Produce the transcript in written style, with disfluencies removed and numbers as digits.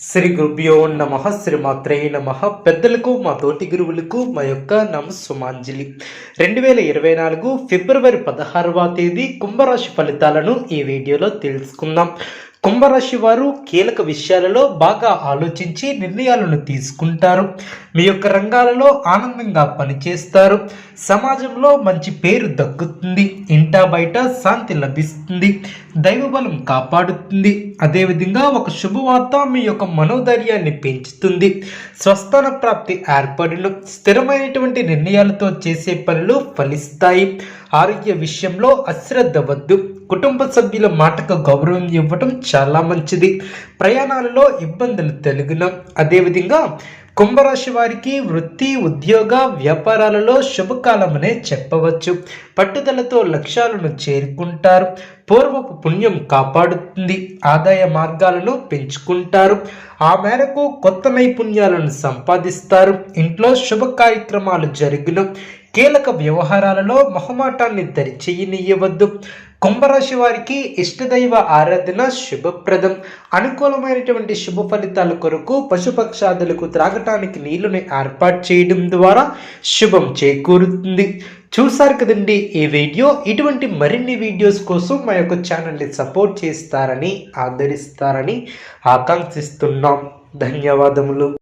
శ్రీ గురుభ్యో నమః శ్రీమాత్రే నమః. పెద్దలకు మా తోటి గురువులకు మా యొక్క నమస్సుమాంజలి. 2024 ఫిబ్రవరి 16వ తేదీ కుంభరాశి ఫలితాలను ఈ వీడియోలో తెలుసుకుందాం. కుంభరాశి వారు కీలక విషయాలలో బాగా ఆలోచించి నిర్ణయాలను తీసుకుంటారు. మీ యొక్క రంగాలలో ఆనందంగా పనిచేస్తారు. సమాజంలో మంచి పేరు దక్కుతుంది. ఇంటా బయట శాంతి లభిస్తుంది. దైవబలం కాపాడుతుంది. అదేవిధంగా ఒక శుభవార్త మీ యొక్క మనోధైర్యాన్ని పెంచుతుంది. స్వస్థాన ప్రాప్తి ఏర్పడును. స్థిరమైనటువంటి నిర్ణయాలతో చేసే పనులు ఫలిస్తాయి. ఆరోగ్య విషయంలో అశ్రద్ధ వద్దు. కుటుంబ సభ్యుల మాటకు గౌరవం ఇవ్వటం చాలా మంచిది. ప్రయాణాలలో ఇబ్బందులు తొలగును. అదేవిధంగా కుంభరాశి వారికి వృత్తి, ఉద్యోగ, వ్యాపారాలలో శుభకాలమనే చెప్పవచ్చు. పట్టుదలతో లక్ష్యాలను చేరుకుంటారు. పూర్వపు పుణ్యం కాపాడుతుంది. ఆదాయ మార్గాలను పెంచుకుంటారు. ఆ మేరకు కొత్త నైపుణ్యాలను సంపాదిస్తారు. ఇంట్లో శుభ కార్యక్రమాలు జరుగును. కీలక వ్యవహారాలలో మొహమాటాన్ని దరిచేయనీయవద్దు. కుంభరాశి వారికి ఇష్టదైవ ఆరాధన శుభప్రదం. అనుకూలమైనటువంటి శుభ ఫలితాల కొరకు పశుపక్షాదులకు త్రాగటానికి నీళ్లను ఏర్పాటు చేయడం ద్వారా శుభం చేకూరుతుంది. చూసారు కదండి ఈ వీడియో. ఇటువంటి మరిన్ని వీడియోస్ కోసం మా యొక్క ఛానల్ని సపోర్ట్ చేస్తారని, ఆదరిస్తారని ఆకాంక్షిస్తున్నాం. ధన్యవాదములు.